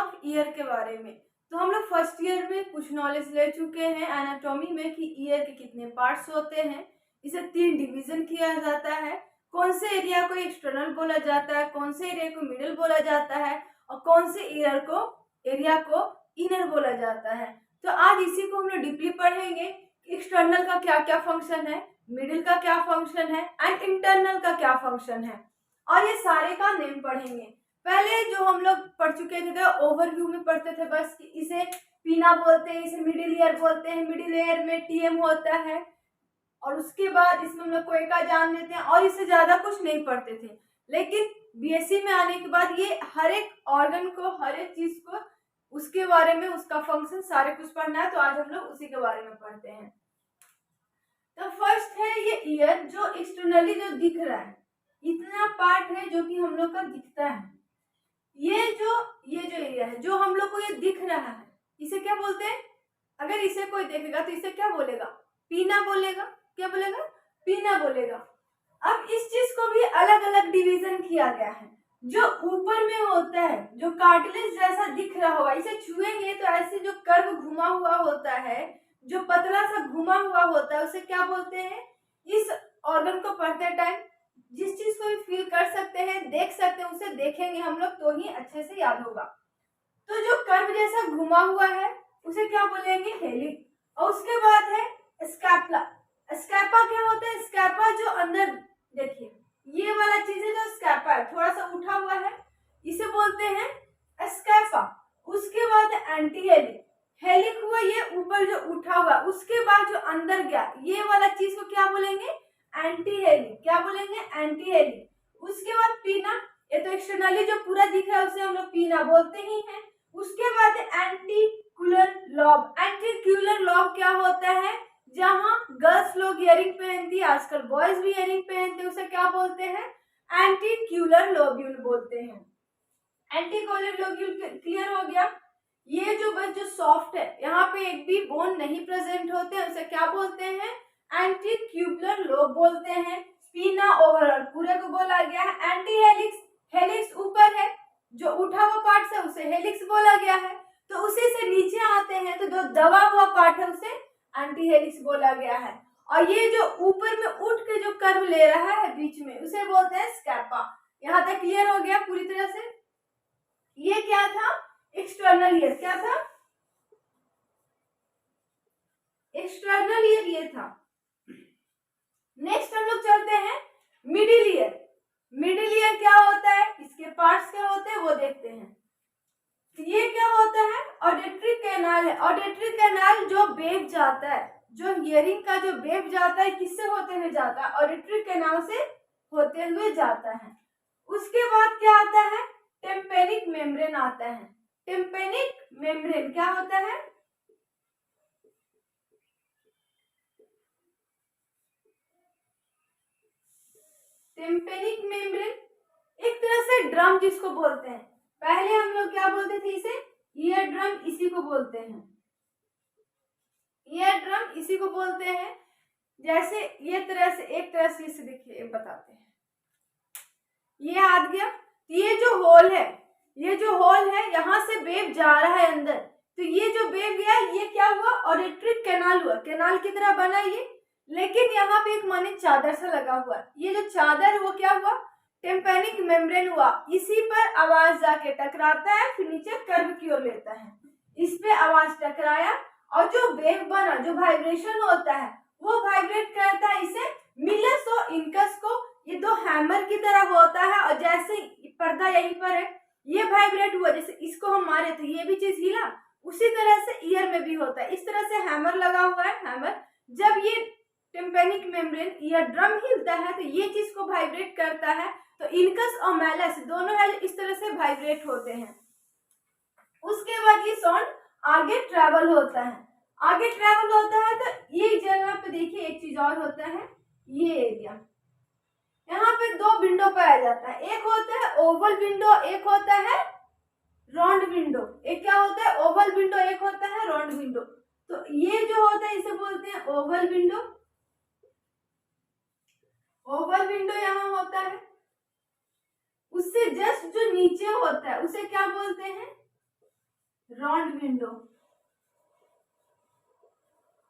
Of year के बारे में। तो हम लोग फर्स्ट ईयर में कुछ नॉलेज ले चुके हैं एनाटॉमी में कि ईयर के कितने पार्ट्स होते हैं, इसे 3 डिवीजन किया जाता है, कौन से एरिया को एक्सटर्नल बोला जाता है, कौन से एरिया को मिडिल बोला जाता है और कौन से एरिया को इनर बोला जाता है। तो आज इसी को हम लोग डीपली पढ़ेंगे। एक्सटर्नल का क्या क्या फंक्शन है, मिडिल का क्या फंक्शन है एंड इंटरनल का क्या फंक्शन है, और ये सारे का नेम पढ़ेंगे। पहले जो हम लोग पढ़ चुके थे ओवरव्यू में पढ़ते थे बस कि इसे पीना बोलते हैं, इसे मिडिल ईयर बोलते हैं, मिडिल ईयर में टीएम होता है, और उसके बाद इसमें हम लोग कोएका जान लेते हैं और इससे ज्यादा कुछ नहीं पढ़ते थे। लेकिन बीएससी में आने के बाद ये हर एक ऑर्गन को, हर एक चीज को, उसके बारे में, उसका फंक्शन सारे कुछ पढ़ना है। तो आज हम लोग उसी के बारे में पढ़ते हैं। तो फर्स्ट है ये ईयर, जो एक्सटर्नली जो दिख रहा है, इतना पार्ट है जो कि हम लोग का दिखता है। ये जो एरिया है जो हम लोग को ये दिख रहा है, इसे क्या बोलते हैं? अगर इसे कोई देखेगा तो इसे क्या बोलेगा? पीना बोलेगा। क्या बोलेगा? पीना बोलेगा। अब इस चीज को भी अलग अलग डिवीजन किया गया है। जो ऊपर में होता है, जो कार्टिलेज जैसा दिख रहा होगा, इसे छुएंगे तो ऐसे जो कर्व घुमा हुआ होता है, जो पतला सा घुमा हुआ होता है, उसे क्या बोलते हैं? इस ऑर्गन को पढ़ते टाइम जिस चीज को भी फील कर सकते हैं, देख सकते हैं, उसे देखेंगे हम लोग तो ही अच्छे से याद होगा। तो जो कर्व जैसा घुमा हुआ है उसे क्या बोलेंगे? हेलिक्स। और उसके बाद है स्कैपुला। स्कैपा क्या होता है? स्कैपा जो अंदर, देखिए ये वाला चीज है जो स्कैपा है, थोड़ा सा उठा हुआ है, इसे बोलते हैं स्कैपा। उसके बाद एंटी हेलिक। हेलिक हुआ ये ऊपर जो उठा हुआ, उसके बाद जो अंदर गया, ये वाला चीज को क्या बोलेंगे? एंटी हेलिक। क्या बोलेंगे? एंटी हेलिक। उसके बाद पीना, ये तो एक्सटर्नली जो पूरा दिख रहा है उसे हम लोग पीना बोलते ही हैं। उसके बाद एंटिक्यूलर लॉब। एंटिक्यूलर लॉब क्या होता है? जहां गर्ल्स लोग इयरिंग पहनती है, आजकल बॉयज भी इयरिंग पहनते हैं, उसे क्या बोलते हैं? एंटिक्यूलर लोब्यूल बोलते हैं। एंटिक्यूलर लोब्यूल क्लियर हो गया। ये जो बस जो सॉफ्ट है, यहाँ पे एक भी बोन नहीं प्रेजेंट होते हैं, उसे क्या बोलते हैं? एंटिक्यूलर लोब बोलते हैं। स्पीना ओवरऑल पूरे को बोला गया है। एंटी हेलिक्स, हेलिक्स ऊपर है, जो उठा हुआ पार्ट है उसे हेलिक्स बोला गया है। तो उसी से नीचे आते हैं तो जो दबा हुआ पार्ट है उसे एंटी हेलिक्स बोला गया है। और ये जो ऊपर में उठ के जो कर्व ले रहा है बीच में, उसे बोलते हैं स्कैपा। यहाँ तक क्लियर हो गया पूरी तरह से? ये क्या था? External ear. क्या था? एक्सटर्नल ईयर ये था। नेक्स्ट हम लोग चलते हैं मिडिल ईयर। मिडिल ईयर क्या होता है, इसके पार्ट्स क्या होते हैं वो देखते हैं। ये क्या होता है? ऑडिटरी कैनाल है। ऑडिटरी कैनाल जो वेव जाता है, जो हियरिंग का जो वेव जाता है, किससे होते हुए जाता है? ऑडिटरी कैनाल से होते हुए जाता है। उसके बाद क्या आता है? टिम्पैनिक मेम्ब्रेन आता है। टिम्पैनिक मेम्ब्रेन क्या होता है? टिम्पैनिक मेम्ब्रेन एक तरह से ड्रम जिसको बोलते हैं। पहले हम लोग क्या बोलते थे इसे? ईयर ड्रम, इसी को बोलते हैं ईयर ड्रम, इसी को बोलते हैं। जैसे ये तरह से, एक तरह से इसे देखिए बताते हैं। ये हाथ गया, ये जो होल है, ये जो होल है, यहाँ से वेव जा रहा है अंदर, तो ये जो वेव गया ये क्या हुआ? ऑडिटरी कैनाल हुआ, कैनाल की तरह बना ये। लेकिन यहाँ पे एक माने चादर सा लगा हुआ, ये जो चादर है वो क्या हुआ? टिम्पैनिक मेम्ब्रेन हुआ। इसी पर आवाज जाके टकराता है, फिर नीचे कर्व की ओर लेता है। इस पे आवाज टकराया और जो वेव बना, जो वाइब्रेशन होता है, वो वाइब्रेट करता है इसे मिलस और इंकस को। ये दो हैमर की तरह होता है, और जैसे पर्दा यहीं पर है, ये वाइब्रेट हुआ, जैसे इसको हम मारे तो ये भी चीज हिला, उसी तरह से ईयर में भी होता है। इस तरह से हैमर लगा हुआ है, हैमर। जब ये टिम्पैनिक मेम्ब्रेन, ईयर ड्रम हिलता है तो ये चीज को वाइब्रेट करता है, तो इनकस और मैलस दोनों है इस तरह से वाइब्रेट होते हैं। उसके बाद ये साउंड आगे ट्रेवल होता है। आगे ट्रेवल होता है तो ये जगह पे देखिए एक चीज और होता है, ये एरिया, यहाँ पे दो विंडो पाया जाता है। एक होता है ओवल विंडो, एक होता है राउंड विंडो। एक क्या होता है? ओवल विंडो, एक होता है राउंड विंडो। तो ये जो होता है इसे बोलते हैं ओवल विंडो। ओवल विंडो यहाँ होता है। उससे जस्ट जो नीचे होता है उसे क्या बोलते हैं? रॉन्ड विंडो,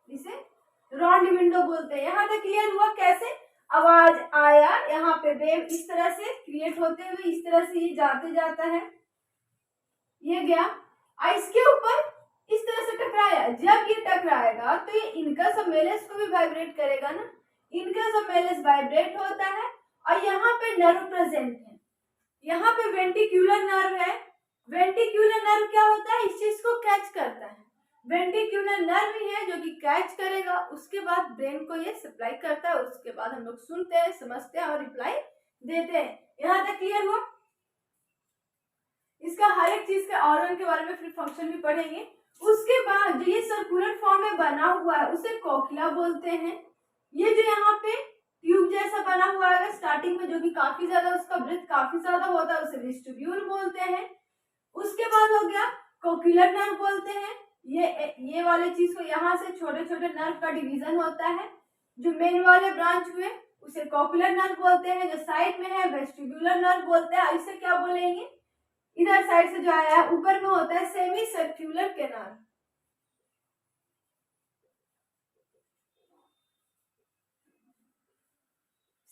इसे रॉन्ड विंडो बोलते हैं। यहाँ तक क्लियर हुआ कैसे आवाज आया, यहाँ पे वेव इस तरह से क्रिएट होते हुए इस तरह से ये जाते जाता है, ये गया और इसके ऊपर इस तरह से टकराया। जब ये टकराएगा तो ये इनकस ऑफ मेलेस को भी वाइब्रेट करेगा ना, इनकस ऑफ मेलेस वाइब्रेट होता है और यहाँ पे नर्व प्रेजेंट है, यहाँ पे वेंटिक्यूलर नर्व है। वेंटिक्यूलर नर्व क्या होता है, इस चीज को कैच करता है। वेंटिक्यूलर नर्व ही है जो कि कैच करेगा, उसके बाद ब्रेन को ये सप्लाई करता है, उसके बाद हम लोग सुनते हैं, समझते हैं और रिप्लाई देते हैं। यहाँ तक क्लियर हुआ। इसका हर एक चीज के ऑर्गन के बारे में फिर फंक्शन भी पढ़ेंगे। उसके बाद जो ये सर्कुलर फॉर्म में बना हुआ है उसे कोकिला बोलते हैं। ये जो यहाँ पे ट्यूब जैसा बना हुआ है स्टार्टिंग में, जो कि काफी ज्यादा उसका ब्रेथ काफी ज्यादा होता है, उसे वेस्टिब्यूल बोलते हैं। उसके बाद हो गया कोक्युलर नर्व बोलते हैं। ये वाले चीज को यहाँ से छोटे छोटे नर्व का डिवीजन होता है। जो मेन वाले ब्रांच हुए उसे कोक्युलर नर्व बोलते हैं, जो साइड में है वेस्टिब्यूलर नर्व बोलते हैं। इसे क्या बोलेंगे, इधर साइड से जो आया है ऊपर में होता है semi circular canal.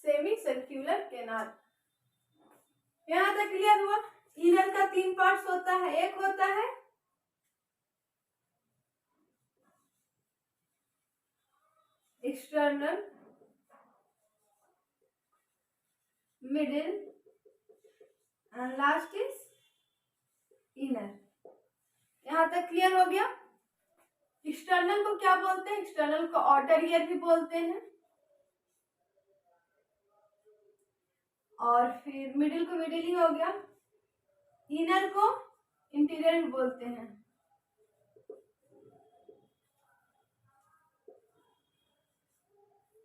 Semi circular canal, यहां तक क्लियर हुआ। इनर का 3 पार्ट्स होता है, एक होता है external, middle and last is inner. यहां तक क्लियर हो गया। एक्सटर्नल को क्या बोलते हैं, एक्सटर्नल को आउटर ईयर भी बोलते हैं, और फिर मिडिल को मिडिल ही हो गया, इनर को इंटीरियर भी बोलते हैं।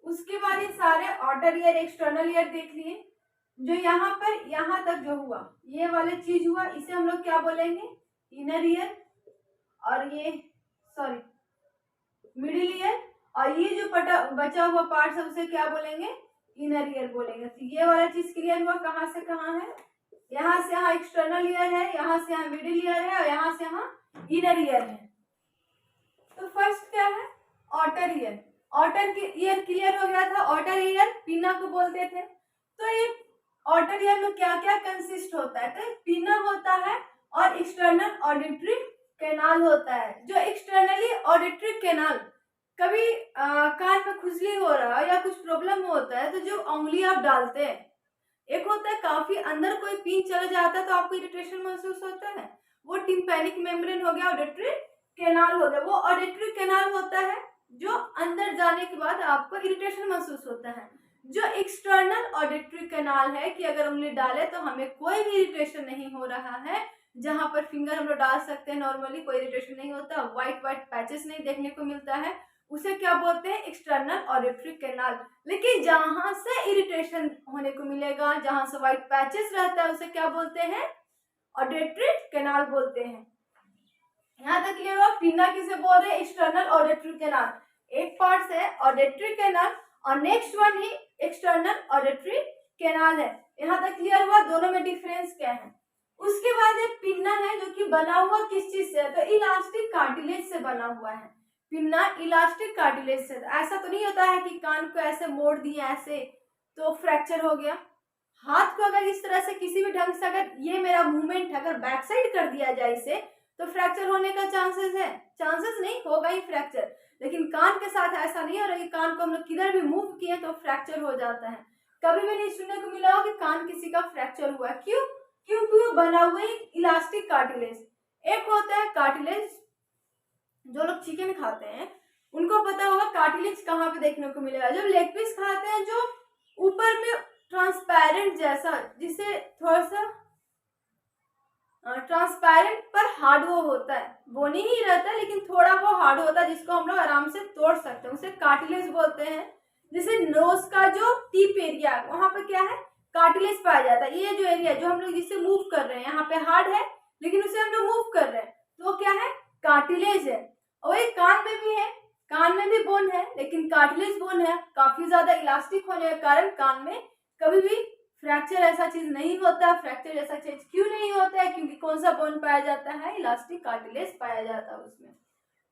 उसके बाद ये सारे आउटर ईयर एक्सटर्नल ईयर देख लिए। जो यहाँ पर यहाँ तक जो हुआ ये वाले चीज हुआ, इसे हम लोग क्या बोलेंगे, इनर ईयर, और ये सॉरी मिडिल ईयर, और ये जो बचा हुआ पार्ट है उसे क्या बोलेंगे, इनर ईयर बोलेंगे। तो ये वाला चीज क्लियर हुआ, कहाँ से कहाँ है, यहाँ से यहाँ एक्सटर्नल ईयर है, यहाँ से यहाँ मिडिल ईयर है, और यहाँ से यहाँ इनर ईयर है। तो फर्स्ट क्या है, outer ear. Outer ear clear हो गया था, आउटर ईयर पिना को बोलते थे। तो ये आउटर ईयर में क्या क्या कंसिस्ट होता है, तो पिना होता है और एक्सटर्नल ऑडिटरी कैनाल होता है। जो एक्सटर्नली ऑडिटरी कैनाल, कभी कान में खुजली हो रहा है या कुछ प्रॉब्लम होता है तो जो उंगली आप डालते हैं, एक होता है काफी अंदर कोई पिन चला जाता है तो आपको इरिटेशन महसूस होता है, वो टिम्पैनिक मेम्ब्रेन हो गया, ऑडिटरी कैनाल हो गया। वो ऑडिटरी कैनाल होता है जो अंदर जाने के बाद आपको इरिटेशन महसूस होता है। जो एक्सटर्नल ऑडिटरी कैनाल है कि अगर उंगली डाले तो हमें कोई भी इरिटेशन नहीं हो रहा है, जहां पर फिंगर हम लोग डाल सकते हैं नॉर्मली, कोई इरिटेशन नहीं होता, व्हाइट व्हाइट पैचेस नहीं देखने को मिलता है, उसे क्या बोलते हैं, एक्सटर्नल ऑडिटरी कैनाल। लेकिन जहां से इरिटेशन होने को मिलेगा, जहां से व्हाइट पैचेस रहता है, उसे क्या बोलते हैं, ऑडिटरी कैनाल बोलते हैं। यहाँ तक क्लियर हुआ। पिना किसे बोल रहे हैं, एक्सटर्नल ऑडिटरी कैनाल। एक पार्ट से ऑडिटरी कैनाल और नेक्स्ट वन ही एक्सटर्नल ऑडिटरी कैनाल है। यहाँ तक क्लियर हुआ, दोनों में डिफरेंस क्या है। उसके बाद एक पिन्ना है जो कि बना हुआ किस चीज से है, तो इलास्टिक कार्टिलेज से बना हुआ है। पिन्ना इलास्टिक कार्टिलेज से, ऐसा तो नहीं होता है कि कान को ऐसे मोड़ दिए ऐसे तो फ्रैक्चर हो गया। हाथ को अगर इस तरह से किसी भी ढंग से, अगर ये मेरा मूवमेंट है, अगर बैक साइड कर दिया जाए इसे, तो फ्रैक्चर होने का चांसेस है, चांसेस नहीं होगा ही फ्रैक्चर। लेकिन कान के साथ ऐसा नहीं हो रहा कि कान को हम लोग किधर भी मूव किए तो फ्रैक्चर हो जाता है। कभी भी नहीं सुनने को मिला हो कि कान किसी का फ्रैक्चर हुआ। क्यों, क्योंकि वो बना हुआ है इलास्टिक कार्टिलेज। एक होता है कार्टिलेज, जो लोग चिकन खाते हैं उनको पता होगा कार्टिलेज कहाँ पे देखने को मिलेगा। जब लेग पीस खाते हैं, जो ऊपर में ट्रांसपेरेंट जैसा, जिसे थोड़ा सा ट्रांसपेरेंट पर हार्ड वो होता है, बोनी ही रहता है लेकिन थोड़ा वो हार्ड होता है, जिसको हम लोग आराम से तोड़ सकते हैं, उसे कार्टिलेज बोलते हैं। जैसे नोज का जो टिप एरिया है वहां पर क्या है, कार्टिलेज पाया जाता है। ये जो एरिया जो हम लोग जिससे मूव कर रहे हैं, यहाँ पे हार्ड है लेकिन उसे हम लोग मूव कर रहे हैं, तो वो क्या है, कार्टिलेज है। और ये कान में भी है, कान में भी बोन है लेकिन कार्टिलेज बोन है, काफी ज्यादा इलास्टिक होने के कारण कान में कभी भी फ्रैक्चर ऐसा चीज नहीं होता। फ्रैक्चर ऐसा चीज क्यों नहीं होता है? क्योंकि कौन सा बोन पाया जाता है? इलास्टिक कार्टिलेज पाया जाता है उसमें।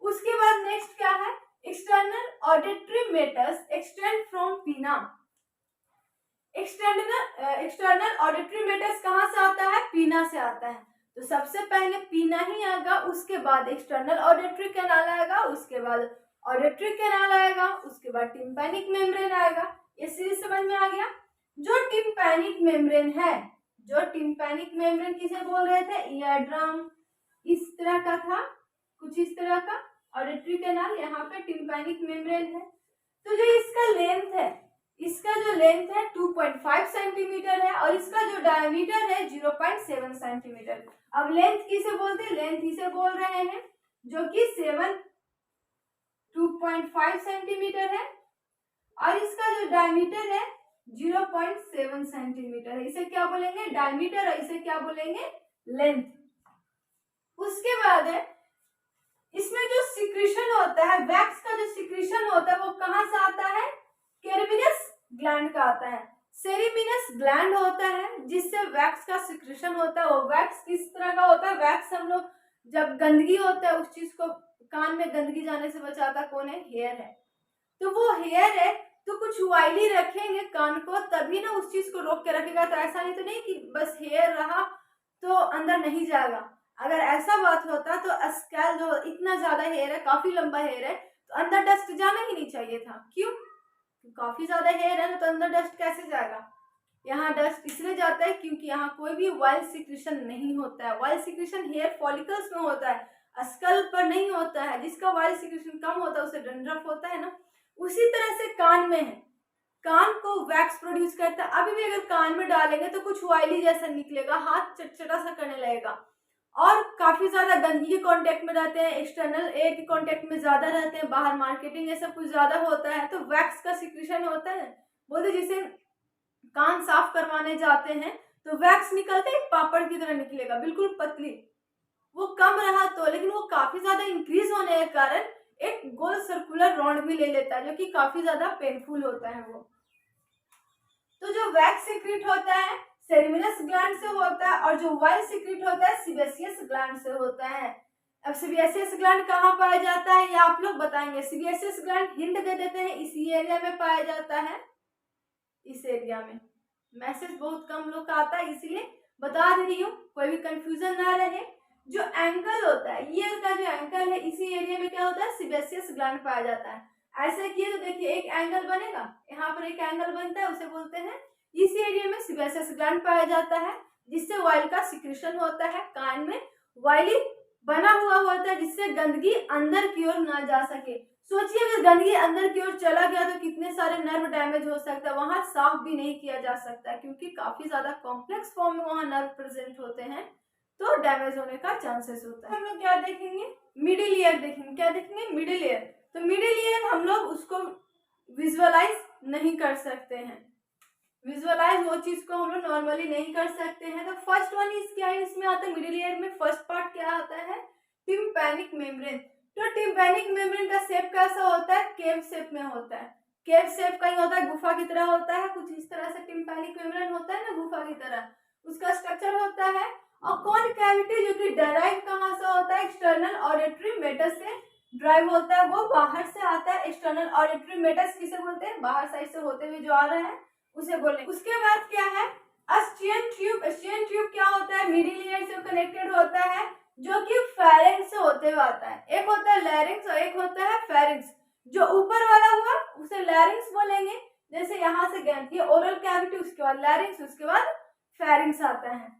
उसके बाद नेक्स्ट क्या है? External auditory matters extend from पीना। एक्सटर्नल ऑडिटरी मेटर्स कहाँ से आता है? पीना से आता है। तो सबसे पहले पीना ही आएगा, उसके बाद एक्सटर्नल ऑडिटरी कैनाल आएगा, उसके बाद ऑडिटरी कैनाल आएगा, उसके बाद टिम्पैनिक मेम्ब्रेन आएगा। ये सीरीज समझ में आ गया? जो टिम्पैनिक मेम्ब्रेन है, जो टिम्पैनिक मेम्ब्रेन किसे बोल रहे थे? ईयर ड्रम इस तरह का था, कुछ इस तरह का ऑडिटरी कैनाल, यहाँ पे टिम्पैनिक मेम्ब्रेन है। तो जो इसका लेंथ है, इसका जो लेंथ है 2.5 सेंटीमीटर है और इसका जो डायमीटर है 0.7 सेंटीमीटर। अब लेंथ किसे बोलते हैं? लेंथ इसे बोल रहे हैं जो कि 2.5 सेंटीमीटर है और इसका जो डायमीटर है 0.7 सेंटीमीटर है। इसे क्या बोलेंगे? डायमीटर, और इसे क्या बोलेंगे? लेंथ। उसके बाद है इसमें जो सिक्रीशन होता है, वैक्स का जो सिक्रीशन होता है वो कहाँ से आता है? कैरिमिनस ग्लैंड का आता है। सेरिमिनस ग्लैंड होता है जिससे वैक्स का सिक्रीशन होता है। वो वैक्स किस तरह का होता है? वैक्स हम लोग जब गंदगी होता है उस चीज को, कान में गंदगी जाने से बचाता कौन है? हेयर है। तो वो हेयर है तो कुछ वाइली रखेंगे कान को, तभी ना उस चीज को रोक के रखेगा। तो ऐसा नहीं तो नहीं कि बस हेयर रहा तो अंदर नहीं जाएगा। अगर ऐसा बात होता तो स्कैल जो इतना ज्यादा हेयर है, काफी लंबा हेयर है, तो अंदर डस्ट जाना ही नहीं चाहिए था। क्यों? काफी ज्यादा हेयर है ना, तो अंदर डस्ट कैसे जाएगा? यहाँ डस्ट इसलिए जाता है क्योंकि यहाँ कोई भी ऑयल सिक्रीशन नहीं होता है। ऑयल सिक्रीशन हेयर फॉलिकल्स में होता है, स्कल पर नहीं होता है। जिसका ऑयल सिक्रीशन कम होता है उसे डंड्रफ होता है ना। उसी तरह से कान में है, कान को वैक्स प्रोड्यूस करता है। अभी भी अगर कान में डालेंगे तो कुछ ऑयली जैसा निकलेगा, हाथ चटचटा सा करने लगेगा और काफी ज्यादा गंदगी के कांटेक्ट में रहते हैं, एक्सटर्नल एयर के कांटेक्ट में ज्यादा रहते हैं, बाहर मार्केटिंग ये सब कुछ ज्यादा होता है, तो वैक्स का सिक्रीशन होता है। बोलते जिसे कान साफ करवाने जाते हैं तो वैक्स निकलते एक पापड़ की तरह निकलेगा, बिल्कुल पतली। वो कम रहा तो, लेकिन वो काफी ज्यादा इंक्रीज होने के कारण एक गोल सर्कुलर राउंड भी ले लेता है जो कि काफी ज्यादा पेनफुल होता है वो। तो जो वैक्स सिक्रीट होता है सेरेमिनस ग्लैंड से होता है और जो ऑयल सिक्रीट होता है सीबेसियस ग्लैंड से होता है। अब सीबेसियस ग्लैंड कहाँ पाया जाता है ये आप लोग बताएंगे। सीबेसियस ग्लैंड हिंट दे देते हैं, इसी एरिया में पाया जाता है, इस एरिया में। मैसेज बहुत कम लोग का आता है इसलिए बता दे रही हूँ, कोई भी कंफ्यूजन ना रहे। जो एंकल होता है, ईयर का जो एंकल है, इसी एरिया में क्या होता है? सीबेसियस ग्लैंड पाया जाता है। ऐसे किए तो देखिए एक एंगल बनेगा, यहाँ पर एक एंगल बनता है, उसे बोलते हैं। इस एरिया में सीबेसियस ग्लैंड पाया जाता है जिससे ऑयल का सिक्रीशन होता है। कान में वायली बना हुआ होता है जिससे गंदगी अंदर की ओर ना जा सके। सोचिए अगर गंदगी अंदर की ओर चला गया तो कितने सारे नर्व डैमेज हो सकता है, वहां साफ भी नहीं किया जा सकता क्योंकि काफी ज्यादा कॉम्प्लेक्स फॉर्म में वहां नर्व प्रेजेंट होते हैं, तो डैमेज होने का चांसेस होता है। हम लोग क्या देखेंगे? मिडिल ईयर देखेंगे। क्या देखेंगे? Middle ear. तो मिडिल ईयर हम लोग उसको विजुअलाइज नहीं कर सकते हैं, विजुअलाइज वो चीज को हम लोग नॉर्मली नहीं कर सकते हैं। तो फर्स्ट वन इस क्या है, इसमें आता है मिडिल ईयर में फर्स्ट पार्ट क्या आता है? Tympanic membrane. तो टिम्पैनिक मेम्ब्रेन का शेप कैसा होता है? केव शेप में होता है। केव शेप कहीं होता है गुफा की तरह होता है, कुछ इस तरह से टिम्पैनिक मेम्ब्रेन होता है ना गुफा की तरह, उसका स्ट्रक्चर होता है। और कौन कैविटी जो कि डराइव कहाँ से होता है? एक्सटर्नल ऑडिटरी मेटस से ड्राइव होता है, वो बाहर से आता है। एक्सटर्नल ऑडिटरी मेटस किसे बोलते हैं? बाहर साइड से होते हुए जो आ रहा है उसे बोलें। उसके बाद क्या है? अस्टियन ट्यूब। अस्टियन ट्यूब क्या होता है? मिडिल ईयर से कनेक्टेड होता है जो कि फेरिंक्स से होते हुए आता है। एक होता है लैरिंक्स और एक होता है फेरिंक्स। जो ऊपर वाला हुआ उसे लैरिंक्स बोलेंगे, जैसे यहाँ से गया ओरल कैविटी, उसके बाद लैरिंक्स, उसके बाद फेरिंक्स आता है।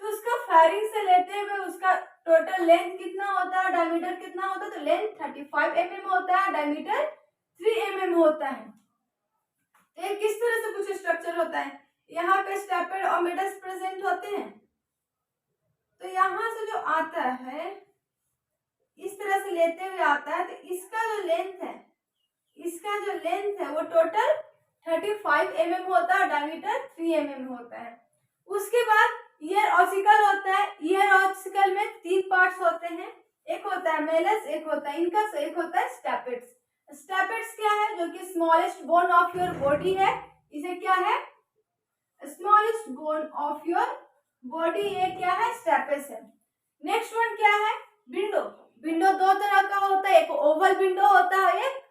तो उसका फेरिंक्स से लेते हुए उसका टोटल लेंथ कितना होता है, डायमीटर कितना होता है? तो लेंथ 35 mm होता है, डायमीटर 3 mm होता है। ये किस तरह से कुछ स्ट्रक्चर होता है? यहाँ पे स्टेपेड और मेटस प्रेजेंट होते हैं। तो यहाँ से जो आता है इस तरह से लेते हुए आता है, तो इसका जो लेंथ है, इसका जो लेंथ है वो टोटल 35 mm होता है, डायमीटर 3 mm होता है। उसके बाद ईयर ऑसिकल होता है। ईयर ऑसिकल में 3 पार्ट्स होते हैं, एक होता है मेलस, एक होता है इनकस, एक होता है स्टेपेट्स। स्टेपेट्स क्या है? जो कि smallest bone of your body है, इसे क्या है? Smallest bone of your body, ये क्या है, स्टेपस है। नेक्स्ट वन क्या है, विंडो। विंडो दो तरह का होता है, एक ओवल विंडो होता है, एक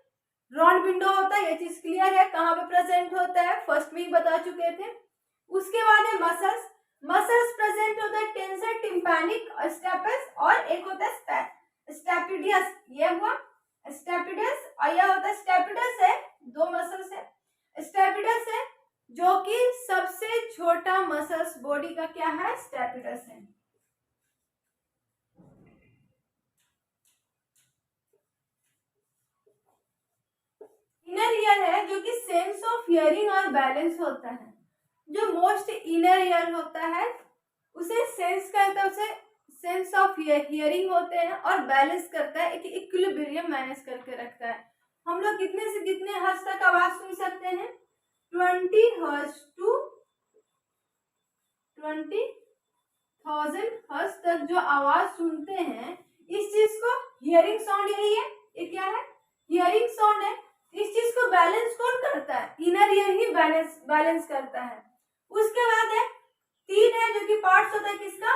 राउंड विंडो होता है। ये चीज क्लियर है, कहाँ पे प्रेजेंट होता है, फर्स्ट में ही बता चुके थे। उसके बाद है मसल्स। मसल्स प्रेजेंट होता है टेंसर, टिम्पैनिक और स्टेपस, और एक होता है स्टेपिडियस। ये हुआ स्टेपिडियस और यह होता है स्टेपिडस है, दो मसल्स है। स्टेपिडस है जो कि सबसे छोटा मसल्स बॉडी का क्या है, स्टेपिडस है। इनर ईयर है जो कि सेंस ऑफ हियरिंग और बैलेंस होता है। जो मोस्ट इनर ईयर होता है उसे सेंस करता है, उसे सेंस ऑफ हियरिंग होते हैं और बैलेंस करता है, एक इक्विलिब्रियम मैनेज करके रखता है। हम लोग कितने से कितने हर्ट्ज तक आवाज सुन सकते हैं, 20 हर्ट्ज टू 20,000 हर्ट्ज तक जो आवाज सुनते हैं, इस चीज को हियरिंग साउंड, यही है, ये क्या है, हियरिंग साउंड है। इस चीज को बैलेंस कौन करता है, इनर ईयर ही बैलेंस करता है। उसके बाद है तीन है जो कि पार्ट्स होता है किसका,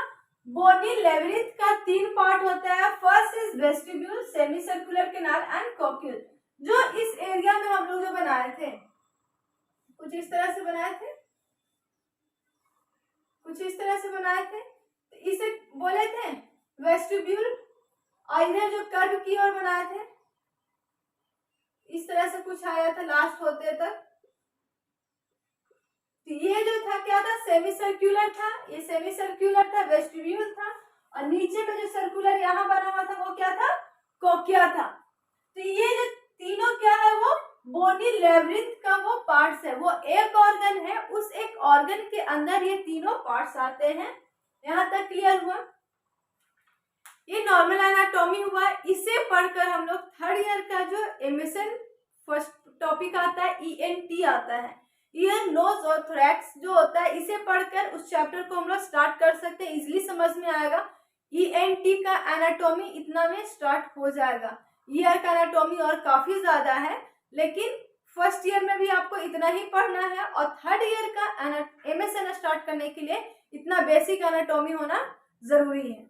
बोनी लेबिरिंथ का तीन पार्ट होता है। First is vestibule, semi circular canal and cochlea. जो इस एरिया में हम लोग जो बनाए थे, कुछ इस तरह से बनाए थे, कुछ इस तरह से बनाए थे, तो इसे बोले थे वेस्टिब्यूल। और इधर जो कर्व की ओर बनाए थे, इस तरह से कुछ आया था लास्ट होते तक। तो ये जो था क्या था, सेमी सर्कुलर था, ये सेमी सर्कुलर था, वेस्टिब्यूल था, और नीचे में जो सर्कुलर यहाँ बना हुआ था वो क्या था, कोकिया था। तो ये जो तीनों क्या है, वो बोनी लेबिरिंथ का वो पार्ट्स है, वो एक ऑर्गन है, उस एक ऑर्गन के अंदर ये तीनों पार्ट्स आते हैं। यहाँ तक क्लियर हुआ। ये नॉर्मल एनाटॉमी हुआ। इसे पढ़कर हम लोग थर्ड ईयर का जो एमिशन फर्स्ट टॉपिक आता है, ENT आता है, ईयर नोज और थोरैक्स जो होता है, इसे पढ़कर उस चैप्टर को हम लोग स्टार्ट कर सकते हैं, इजिली समझ में आएगा। ENT का एनाटॉमी इतना में स्टार्ट हो जाएगा। ईयर का एनाटॉमी और काफी ज्यादा है, लेकिन फर्स्ट ईयर में भी आपको इतना ही पढ़ना है, और थर्ड ईयर का MSN स्टार्ट करने के लिए इतना बेसिक एनाटॉमी होना जरूरी है।